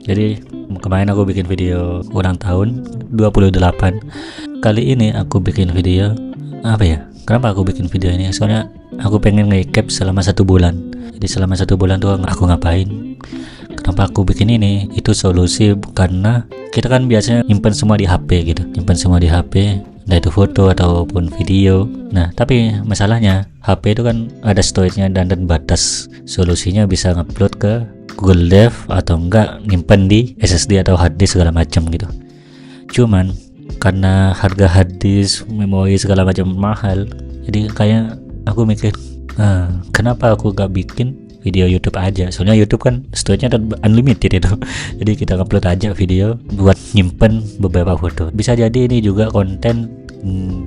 Jadi kemarin aku bikin video ulang tahun 28. Kali ini aku bikin video apa ya? Kenapa aku bikin video ini? Soalnya aku pengen nge-recap selama 1 bulan. Jadi selama 1 bulan tuh aku ngapain? Kenapa aku bikin ini? Itu solusi karena kita kan biasanya nyimpen semua di HP gitu, nyimpen semua di HP, entah itu foto ataupun video. Nah, tapi masalahnya HP itu kan ada storage-nya dan batas. Solusinya bisa ngupload ke Google Drive atau enggak nyimpen di SSD atau hard disk segala macam gitu. Cuman karena harga hard disk, memori segala macam mahal, jadi kayak aku mikir, kenapa aku gak bikin video YouTube aja? Soalnya YouTube kan storage-nya unlimited itu. Jadi kita upload aja video buat nyimpen beberapa foto. Bisa jadi ini juga konten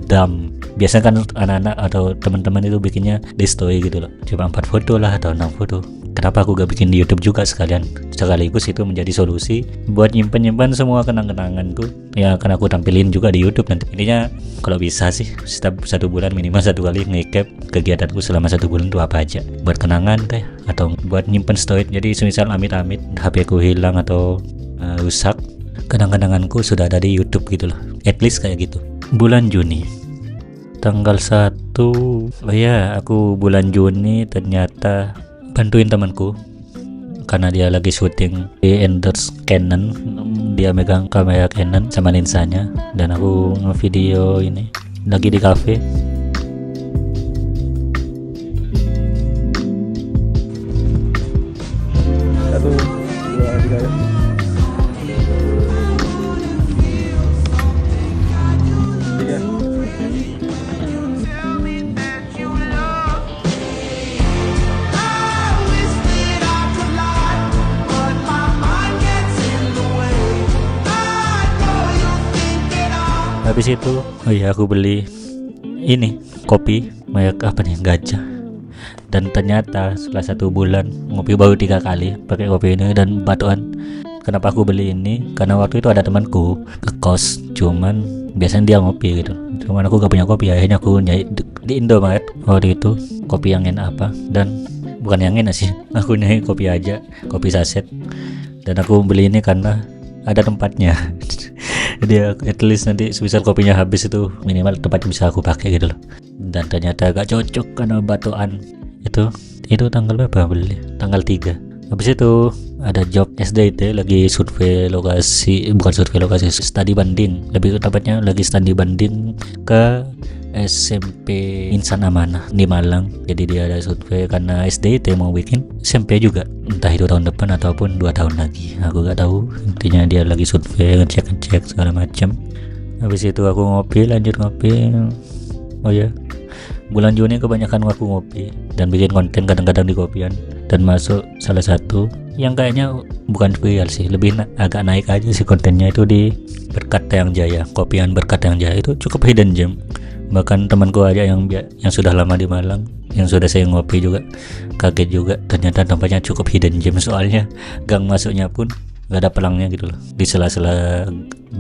dump. Biasanya kan anak-anak atau teman-teman itu bikinnya di story gitu loh, cuma 4 foto lah atau 6 foto. Kenapa aku gak bikin di YouTube juga sekalian? Sekaligus itu menjadi solusi buat nyimpen semua kenang-kenanganku yang akan aku tampilin juga di YouTube nanti. Intinya kalau bisa sih setiap 1 bulan minimal 1 kali nge-recap kegiatanku selama 1 bulan itu apa aja, buat kenangan kayak atau buat nyimpen storage. Jadi semisal amit-amit HP ku hilang atau rusak, kenang-kenanganku sudah ada di YouTube gitu loh, at least kayak gitu. Bulan Juni tanggal 1, oh ya, aku bulan Juni ternyata bantuin temanku karena dia lagi syuting di endorse Canon. Dia megang kamera Canon sama lensanya, dan aku ngevideo ini lagi di cafe. Satu, dua, tiga. Habis itu, oh iya, aku beli ini kopi merek apa nih, Gajah. Dan ternyata setelah 1 bulan ngopi baru 3 kali pakai kopi ini dan batuan. Kenapa aku beli ini? Karena waktu itu ada temanku ke kos, cuman biasanya dia ngopi gitu, cuman aku gak punya kopi. Akhirnya aku nyari di Indomaret waktu itu kopi yang enak apa, dan bukan yang enak sih, aku nyari kopi aja, kopi saset. Dan aku beli ini karena ada tempatnya. Jadi at least nanti sebesar kopinya habis itu minimal tempatnya bisa aku pakai gitu loh. Dan ternyata gak cocok karena batuan. Itu tanggal berapa beli? Tanggal 3. Habis itu ada job SDIT lagi survei lokasi, bukan survei lokasi, studi banding. Lebih tepatnya lagi studi banding ke SMP Insan Amanah di Malang. Jadi dia ada survei karena SDIT mau bikin SMP juga, entah itu tahun depan ataupun 2 tahun lagi, aku gak tahu. Intinya dia lagi survei, ngecek segala macam. Habis itu aku lanjut ngopi. Oh ya, bulan Juni kebanyakan aku ngopi dan bikin konten kadang-kadang di kopian, dan masuk salah satu yang kayaknya bukan viral sih, lebih agak naik aja sih kontennya, itu di Berkat Yang Jaya. Kopian Berkat Yang Jaya itu cukup hidden gem. Bahkan temanku aja yang sudah lama di Malang, yang sudah saya ngopi juga, kaget juga ternyata tempatnya cukup hidden gem. Soalnya gang masuknya pun gak ada pelangnya gitu loh, di sela-sela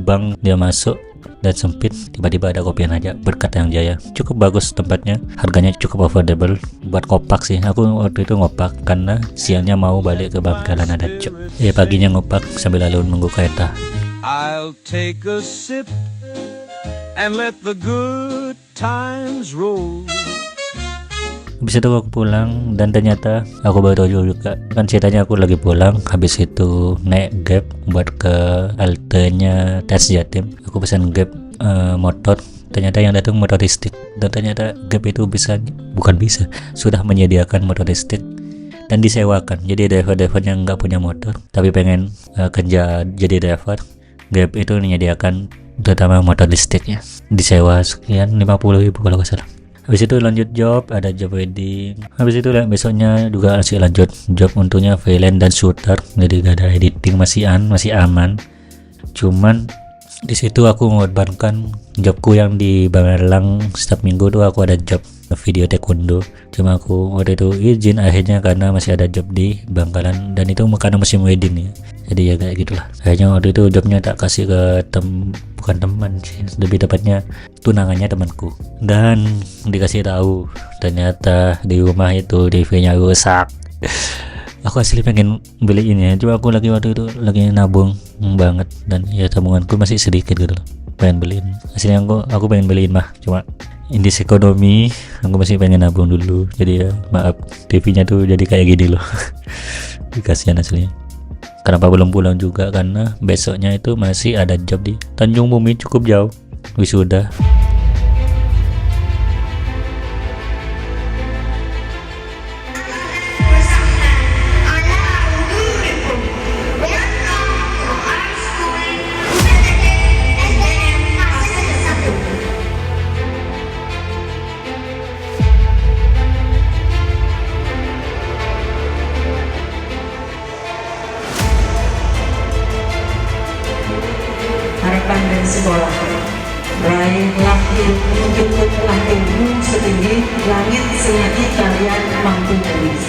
bang dia masuk dan sempit, tiba-tiba ada kopian aja, Berkat Yang Jaya. Cukup bagus tempatnya, harganya cukup affordable. Buat kopak sih, aku waktu itu ngopak karena siangnya mau balik ke Bangkalan ada job. Ya paginya ngopak sambil lalu nunggu kereta. I'll take a sip and let the good times roll. Habis itu aku pulang, dan ternyata aku baru tahu juga kan ceritanya aku lagi pulang, habis itu naik Grab buat ke haltenya Tes Jatim. Aku pesan Grab motor, ternyata yang datang motor listrik. Dan ternyata Grab itu sudah menyediakan motor listrik dan disewakan. Jadi driver yang nggak punya motor tapi pengen kerja jadi driver, Grab itu menyediakan terutama motor listriknya, disewa sekian 50.000 kalau nggak salah. Habis itu lanjut job, ada job wedding. Habis itu besoknya juga masih lanjut job, untungnya freelance dan shooter, jadi gak ada editing, masih aman. Cuman di situ aku mengorbankan jobku yang di Malang. Setiap minggu tuh aku ada job video taekwondo, cuma aku waktu itu izin akhirnya karena masih ada job di Bangkalan, dan itu karena musim wedding ya. Jadi ya kayak gitulah. Akhirnya waktu itu jobnya tak kasih ke bukan teman sih, lebih tepatnya tunangannya temanku. Dan dikasih tahu ternyata di rumah itu TV-nya rusak. Aku asli pengen beli ini ya, cuma aku lagi waktu itu lagi nabung banget, dan ya tabunganku masih sedikit gitu loh. Pengen beliin, aslinya aku pengen beliin mah, cuma in this ekonomi aku masih pengen nabung dulu. Jadi ya maaf, TV-nya tuh jadi kayak gini loh. Kasihan aslinya. Kenapa belum pulang juga, karena besoknya itu masih ada job di Tanjung Bumi, cukup jauh, wisuda. Harapan dan sekolah, raihlah ilmu, tuntutlah ilmu setinggi langit selagi kalian mampu tulis.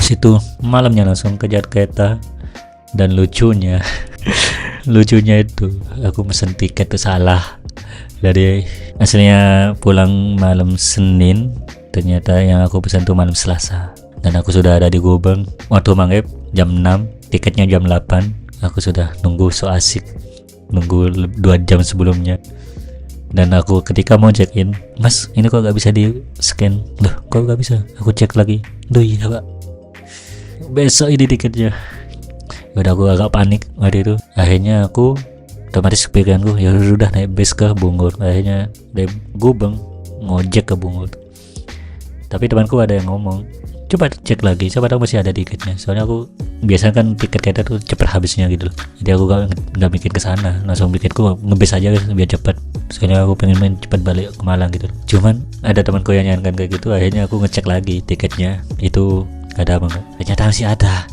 Situ malamnya langsung kejar kereta, dan lucunya lucunya itu aku mesen tiket tuh salah. Dari aslinya pulang malam Senin, ternyata yang aku pesan tuh malam Selasa, dan aku sudah ada di Gubeng waktu maghrib jam 6, tiketnya jam 8. Aku sudah nunggu so asik, nunggu 2 jam sebelumnya. Dan aku ketika mau check in, mas ini kok gak bisa di scan. Loh kok gak bisa? Aku cek lagi, duh iya pak, besok ini tiketnya. Udah aku agak panik waktu itu. Akhirnya aku otomatis pikiranku ya udah naik bus ke Bungur. Akhirnya dari Gubeng ngojek ke Bungur. Tapi temanku ada yang ngomong, coba cek lagi, coba tahu masih ada tiketnya. Soalnya aku biasanya kan tiket kereta tuh cepet habisnya gitu loh. Jadi aku gak mikir ke sana, langsung pikirku ngebus aja biar cepet. Soalnya aku pengen main cepet balik ke Malang gitu loh. Cuman ada temanku yang nyarankan kayak gitu. Akhirnya aku ngecek lagi tiketnya itu gak ada apa enggak. Ternyata masih ada.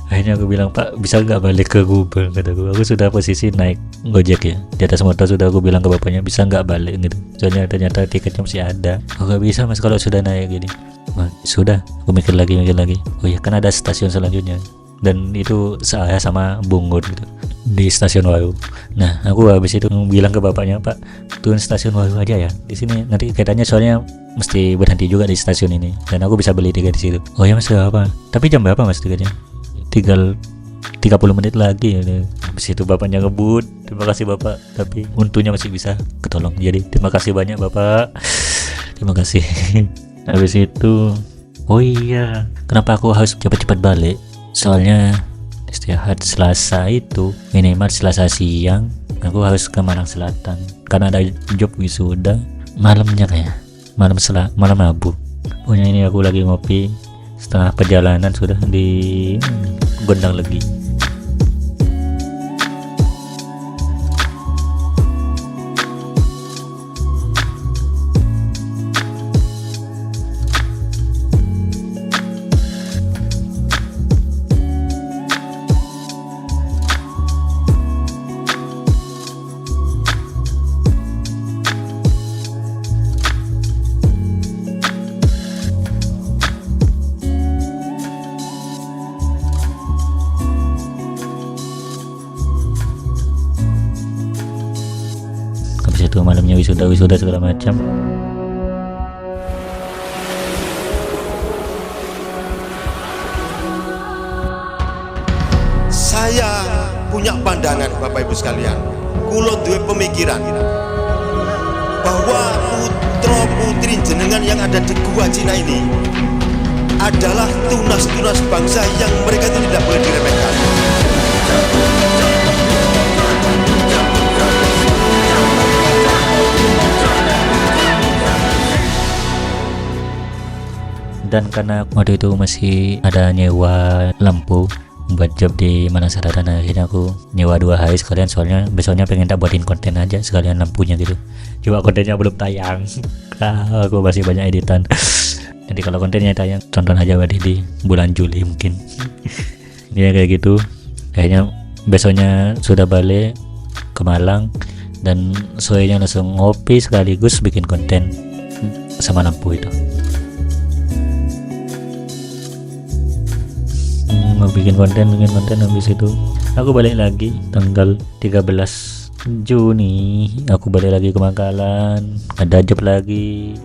Akhirnya aku bilang, pak bisa nggak balik ke Gubeng, kataku. Aku sudah posisi naik Gojek ya di atas motor, sudah aku bilang ke bapaknya bisa nggak balik gitu. Soalnya ternyata tiketnya masih ada. Oh nggak bisa mas kalau sudah naik gini. Nah, sudah, aku mikir lagi. Oh ya kan ada stasiun selanjutnya, dan itu saya sama Bungur gitu di stasiun Waru. Nah aku habis itu bilang ke bapaknya, pak turun stasiun Waru aja ya di sini, nanti keretanya soalnya mesti berhenti juga di stasiun ini, dan aku bisa beli tiket di situ. Oh ya mas gak apa, tapi jam berapa mas tiketnya? Tinggal 30 menit lagi ya. Habis itu bapaknya ngebut, terima kasih bapak, tapi untungnya masih bisa ketolong. Jadi terima kasih banyak bapak, terima kasih. Habis itu oh iya, kenapa aku harus cepat-cepat balik? Soalnya istirahat Selasa itu minimal Selasa siang aku harus ke Malang Selatan karena ada job wisuda malamnya, kayak malam Rabu. Punya ini aku lagi ngopi setengah perjalanan sudah di Gondang Legi. Habis itu malamnya wisuda segala macam. Saya punya pandangan Bapak Ibu sekalian, kulo duwe pemikiran bahwa putra putri jenengan yang ada di Gua Cina ini adalah tunas-tunas bangsa yang mereka itu tidak boleh diremehkan. Dan karena waktu itu masih ada nyewa lampu buat job di Malang Selatan, akhirnya aku nyewa 2 hari sekalian, soalnya besoknya pengen tak buatin konten aja sekalian lampunya gitu. Coba kontennya belum tayang. Aku masih banyak editan. Jadi kalau kontennya tayang, tonton aja di bulan Juli mungkin. Ya kayak gitu. Kayaknya besoknya sudah balik ke Malang, dan sorenya langsung ngopi sekaligus bikin konten sama lampu itu. mau bikin konten habis itu aku balik lagi tanggal 13 Juni aku balik lagi ke Mangkalan, ada job lagi.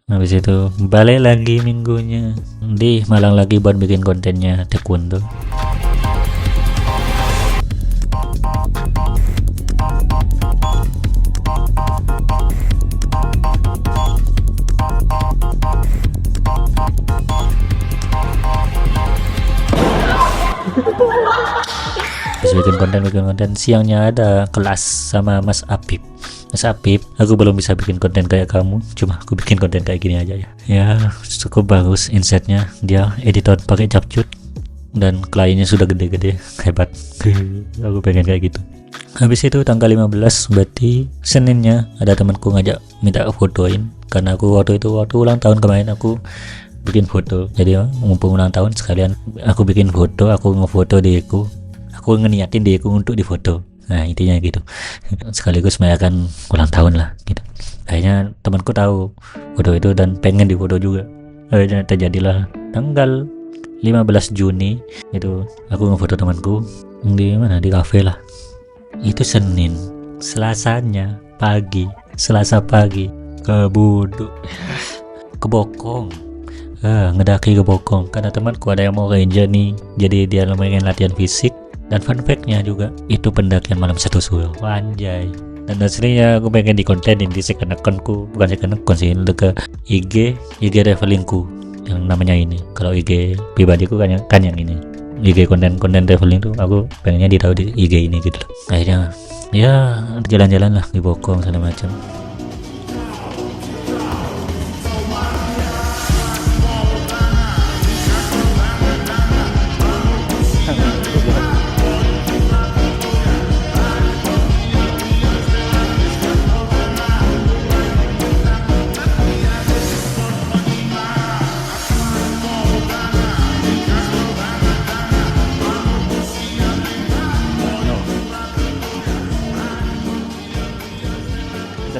Habis itu balik lagi minggunya di Malang lagi buat bikin kontennya taekwondo. Terus bikin konten siangnya ada kelas sama Mas Apip. Mas Apip, aku belum bisa bikin konten kayak kamu, cuma aku bikin konten kayak gini aja ya. Ya cukup bagus insetnya, dia editor pakai Capcut dan kliennya sudah gede-gede, hebat. Aku pengen kayak gitu. Habis itu tanggal 15 berarti Seninnya ada temanku ngajak minta fotoin, karena aku waktu ulang tahun kemarin aku bikin foto. Jadi mumpung ulang tahun sekalian aku bikin foto, aku ngefoto diriku, aku ngeniatin diriku untuk difoto. Nah intinya gitu, sekaligus merayakan ulang tahun lah gitu. Kayaknya temanku tahu foto itu dan pengen difoto juga. Akhirnya terjadilah tanggal 15 Juni itu aku ngefoto temanku di mana, di kafe lah. Itu Senin, Selasa pagi ke Buduk, ke Bokong, ngedaki ke Bokong karena temanku ada yang mau ranger nih, jadi dia lumayan latihan fisik. Dan fun fact-nya juga itu pendakian malam 1 Suro, anjay. Dan aslinya aku pengen dikontenin di second account-ku, bukan second account sih, lebih ke IG travelingku yang namanya ini. Kalau IG pribadiku kan yang ini, IG konten traveling tuh aku pengennya ditaruh di IG ini gitu loh. Akhirnya ya jalan-jalan lah di Bokong segala macam.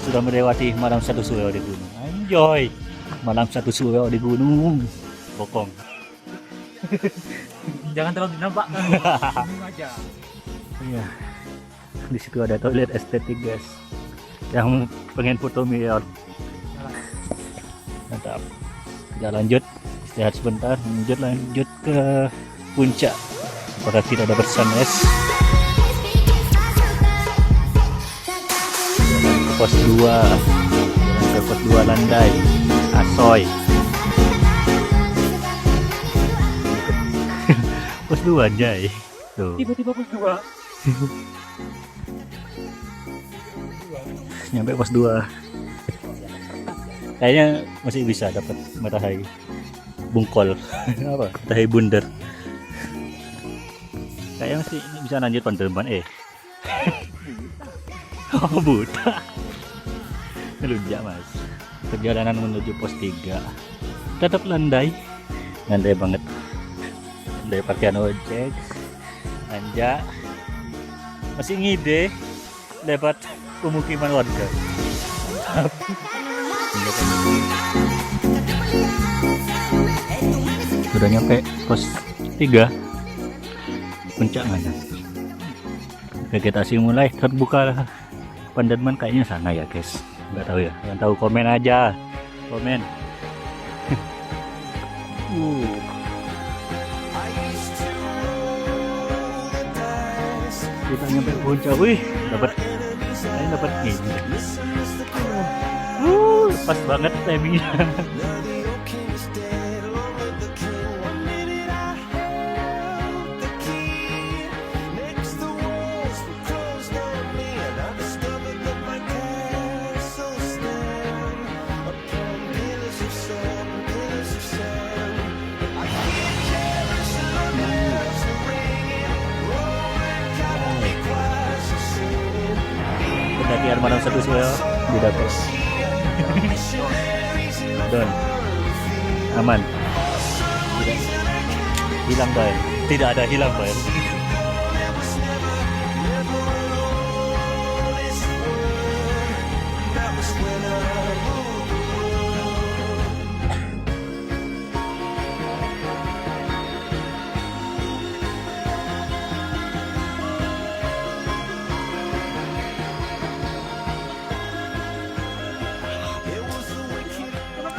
Sudah melewati malam 1 Suro di gunung. Anjoy, malam 1 Suro di gunung Bokong. Jangan terlalu dinampak. Aja. Iya. Di situ ada toilet estetik guys. Yang pengen foto mirror. Mantap. Kita lanjut, istirahat sebentar, lanjut ke puncak. Apakah kita dapat sunrise? Pos 2, jalan ke pos 2 Landai, Asoy. Pos 2 aja ya. Tuh. Tiba-tiba pos 2. Nyampe pos 2. Kayaknya masih bisa dapat matahari bungkol. Apa? Matahari bundar. Kayaknya masih bisa lanjut Panterban Oh buta. Melunjak mas. Perjalanan menuju pos 3 tetap landai banget. Landai parkiran ojek, nanjak, masih ngide lewat pemukiman warga. Sudah nyampe pos 3 puncak mana? Vegetasi mulai terbuka lah. Panderman kayaknya sana ya guys, nggak tahu ya, yang tahu komen aja, komen. Kita nyampe puncak, wih dapat Ini dapat ini. Pas banget timingnya. Pendakian malam satu sih didapat. Don, aman. Tidak hilang bay. Tidak ada hilang bay.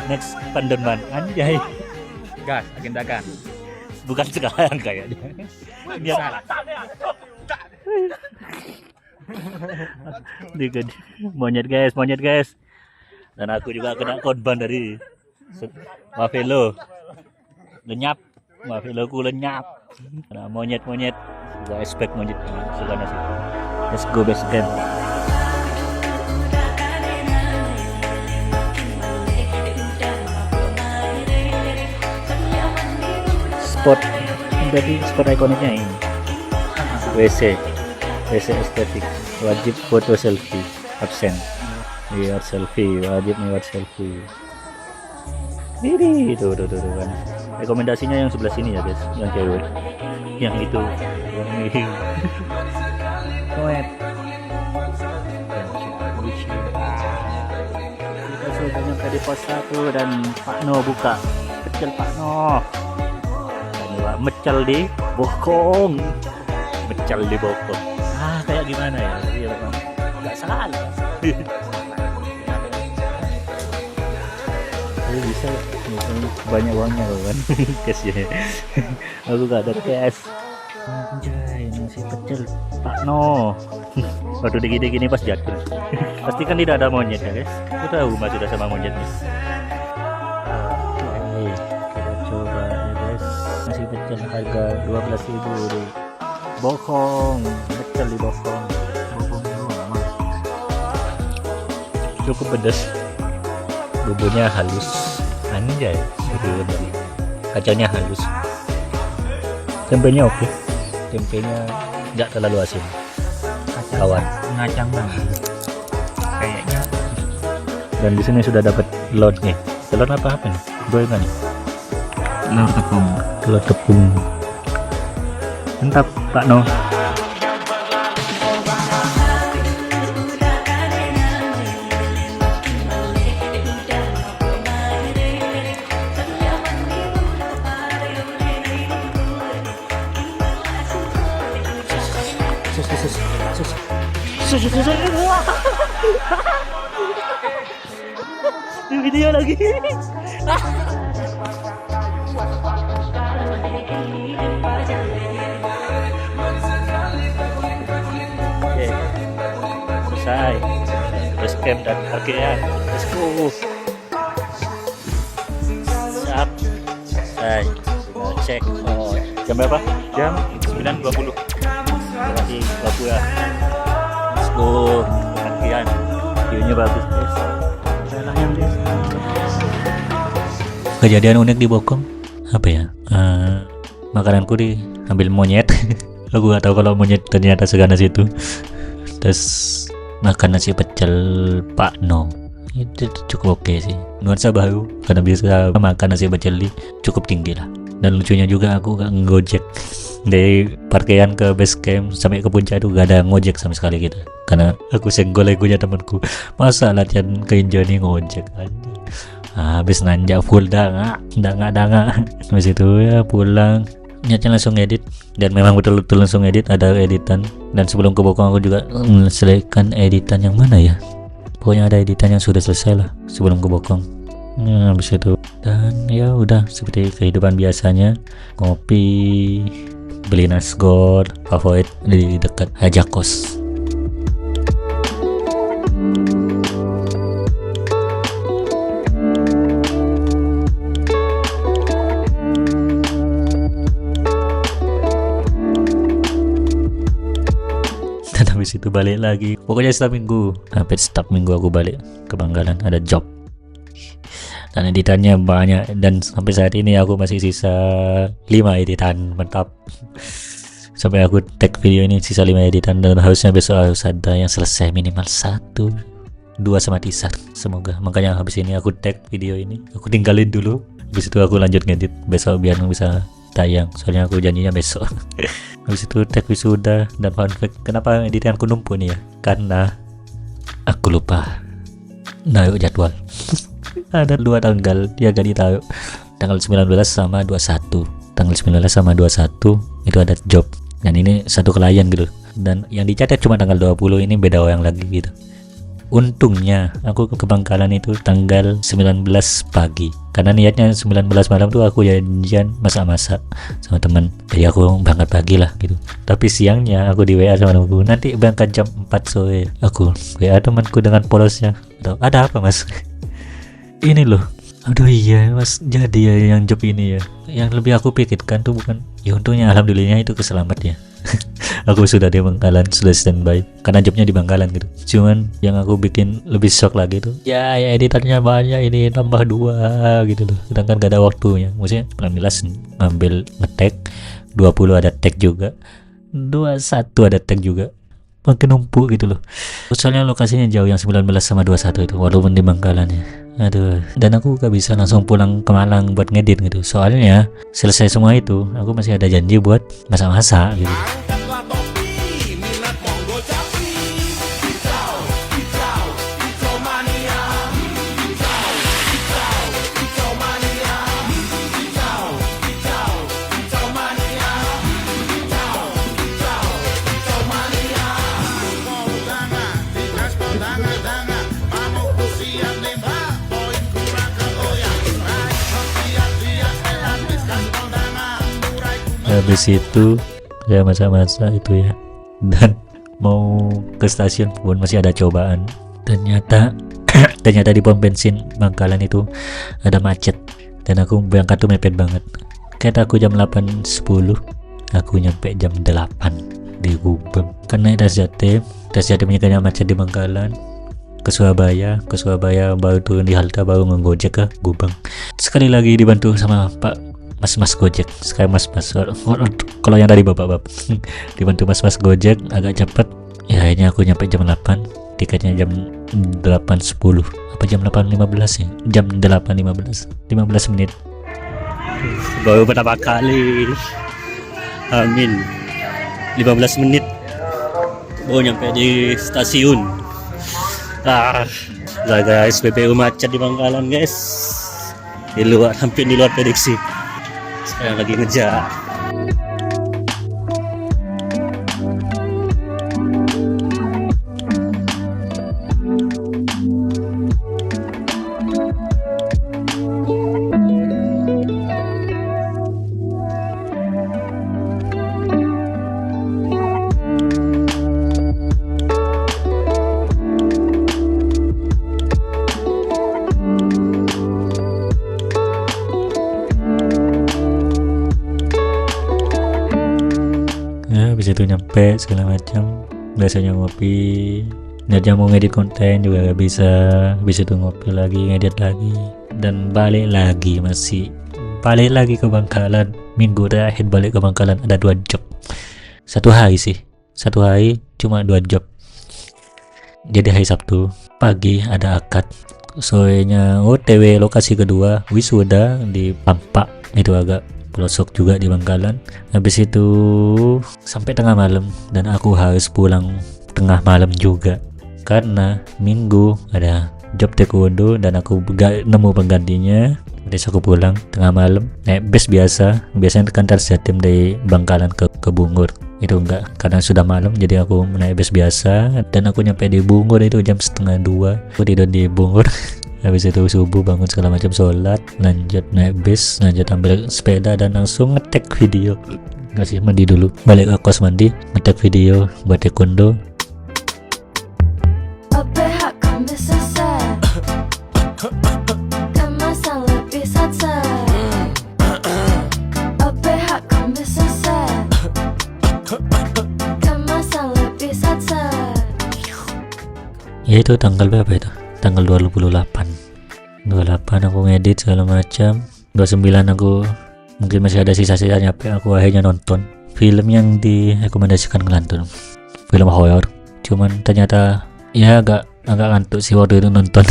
Next Pandanman, anjay. Gas, agendakan. Bukan sekarang kayaknya. Dia Salah. monyet guys. Dan aku juga kena korban dari Mavelo. Lenyap. Maveloku lenyap. Nah, monyet. Gua expect monyet suka nasi. Let's go base camp. Jadi spot ikoniknya ini WC estetik, wajib foto selfie, absen lihat selfie, wajib lewat selfie. Ini tuh kan rekomendasinya yang sebelah sini ya guys, yang cewek yang itu kita sudah nyampe di pos 1 dan Pak No buka kecil Pak No. Mecel di bokong. Kayak gimana ya? Iya memang nggak salah. Bisa banyak uangnya kan. Cash ya. Aku gak ada cash. Anjay, masih kecil Pak No. Waktu digini pas jatuh. Pasti kan tidak ada monyet ya guys. Kita tahu Mas sudah sama monyetnya. Pecel harga 12.000 di bokong, pecel di bokong cukup pedas, bumbunya halus, anjay, betul dari kacangnya halus, tempenya oke, tempenya nggak terlalu asin, kawan, ngacang banget, kayaknya. Dan di sini sudah dapat telur nih, telur apa nih, gorengan nih. Telur tepung mantap Pak No. Di video lagi. Selesai base camp dan parkiran. Let's go. Siap. Selesai. Kita cek. Jam berapa? Jam 9.20. Masih bagus ya. Let's go. Parkiran. View-nya bagus guys. Kejadian unik di Bokong apa ya? Makananku diambil monyet. Aku gak tahu kalau monyet ternyata seganas itu. Terus makan nasi pecel Pak No, itu cukup oke sih, nuansa baru karena bisa makan nasi pecel cukup tinggi lah. Dan lucunya juga aku gak ngojek dari parkiran ke base camp sampai ke puncak itu gak ada ngojek sama sekali gitu, karena aku senggol egonya temanku, masa latihan ke Injani ngojek aja. Habis nanjak full danga habis itu ya pulang niatnya langsung edit, dan memang betul-betul langsung edit, ada editan. Dan sebelum ke Bokong aku juga menyelesaikan editan yang mana ya, pokoknya ada editan yang sudah selesai lah sebelum ke Bokong. Habis itu dan ya udah seperti kehidupan biasanya, ngopi, beli nasgor favorit di dekat Hajakos. Habis itu balik lagi. Pokoknya setiap minggu, hampir setiap minggu aku balik ke Bangkalan, ada job. Dan editannya banyak, dan sampai saat ini aku masih sisa 5 editan. Mantap. Sampai aku tag video ini sisa 5 editan, dan harusnya besok harus ada yang selesai minimal 1, 2 sama teaser. Semoga. Makanya habis ini aku tag video ini, aku tinggalin dulu. Habis itu aku lanjut ngedit besok biar bisa tayang. Soalnya aku janjinya besok. Habis itu tag wisuda dan fun fact. Kenapa editanku numpuk nih ya? Karena aku lupa naruh jadwal. Ada 2 tanggal dia gak ditaruh. Tanggal 19 sama 21. Tanggal 19 sama 21 itu ada job. Dan ini satu klien gitu. Dan yang dicatat cuma tanggal 20, ini beda orang lagi gitu. Untungnya aku ke Bangkalan itu tanggal 19 pagi. Karena niatnya 19 malam tuh aku janjian masak-masak sama teman. Jadi aku berangkat pagi lah gitu. Tapi siangnya aku di WA sama temanku, nanti berangkat jam 4 sore. Aku WA temanku dengan polosnya, ada apa mas? Ini loh, aduh iya mas, jadi ya yang job ini ya. Yang lebih aku pikirkan tuh bukan, ya untungnya alhamdulillahnya itu keselamat ya. Aku sudah di Bangkalan, sudah standby karena jobnya di Bangkalan gitu. Cuman yang aku bikin lebih shock lagi tuh, ya editornya banyak, ini tambah 2 gitu loh. Sedangkan gak ada waktunya. Maksudnya 19 ngambil ngetek, 20 ada tag juga, 21 ada tag juga. Makin numpuk gitu loh. Soalnya lokasinya jauh yang 19 sama 21 itu, walaupun di Bangkalan ya. Aduh, dan aku gak bisa langsung pulang ke Malang buat ngedit gitu. Soalnya selesai semua itu, aku masih ada janji buat masak-masak gitu. Habis itu saya masak-masak itu ya, dan mau ke stasiun pun masih ada cobaan. Ternyata di pom bensin Bangkalan itu ada macet, dan aku berangkat tuh mepet banget. Kayak aku jam 8.10, aku nyampe jam 8 di Gubeng. Karena das Jatim kayaknya macet di Bangkalan. Ke Surabaya baru turun di halte, baru ngegojek ke Gubeng. Sekali lagi dibantu sama Mas Gojek. Sekarang Mas kalau yang tadi bapak dibantu Mas Gojek agak cepet ya. Akhirnya aku nyampe jam 8, tiketnya jam 8.10 apa jam 8.15 ya, jam 8.15, 15 menit. Baru pertama kali Amin 15 menit baru nyampe di stasiun. Guys, SPBU macet di Bangkalan guys, hampir di luar prediksi. Sekarang lagi ngejar. Habis itu nyampe segala macam, biasanya ngopi, niatnya mau ngedit konten juga gak bisa. Habis itu ngopi lagi, ngedit lagi, dan balik lagi ke Bangkalan. Minggu terakhir balik ke Bangkalan ada 2 job. Satu hari cuma 2 job. Jadi hari Sabtu pagi ada akad, sorenya OTW lokasi kedua wisuda di Pampak, itu agak pelosok juga di Bangkalan. Habis itu sampai tengah malam, dan aku harus pulang tengah malam juga karena Minggu ada job taekwondo dan aku gak nemu penggantinya. Jadi aku pulang tengah malam naik bus biasanya kantor Jatim dari Bangkalan ke Bungur. Itu enggak, karena sudah malam, jadi aku naik bus biasa, dan aku nyampe di Bungur itu jam 1:30. Aku tidur di Bungur. Habis itu subuh bangun segala macam, sholat, lanjut naik bis, lanjut ambil sepeda, dan langsung ngetek video. Enggak sih, mandi dulu, balik ke kos mandi, ngetek video buat taekwondo. Kemasan lebih satsa. Ya itu tanggal berapa itu? Tanggal 28 aku ngedit segala macam. 29 aku mungkin masih ada sisa-sisanya, aku akhirnya nonton film yang direkomendasikan ngelantur, film horor. Cuman ternyata ya agak ngantuk sih waktu itu nonton.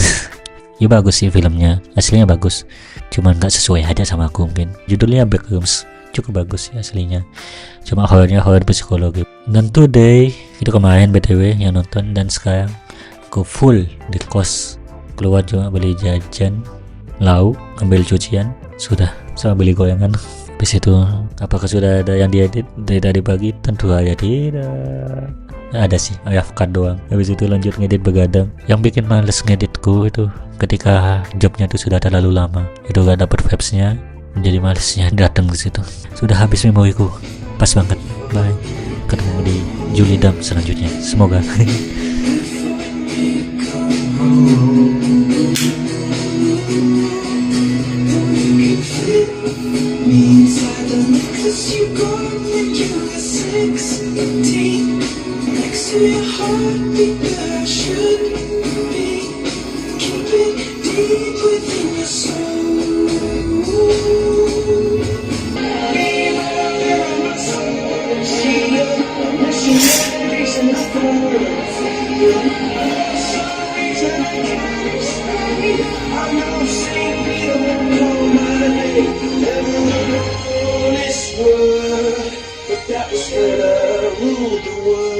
Ya bagus sih filmnya, aslinya bagus, cuman nggak sesuai aja sama aku. Mungkin judulnya Backrooms, cukup bagus sih aslinya, cuma horornya horor psikologi. Dan today itu kemarin BTW yang nonton, dan sekarang aku full di kos, keluar cuma beli jajan, lauk, ambil cucian, sudah sama beli goyangan. Habis itu apakah sudah ada yang diedit dari tadi pagi? Tentu aja tidak. Ada sih, AFK doang. Habis itu lanjut ngedit begadang. Yang bikin males ngeditku itu ketika jobnya itu sudah terlalu lama, itu gak dapet vibes-nya, menjadi malesnya datang ke situ. Sudah habis memoriku, pas banget. Bye, ketemu di Julidam selanjutnya, semoga. Your heartbeat where I should be. Keep it deep within your soul. But that was when I ruled the world.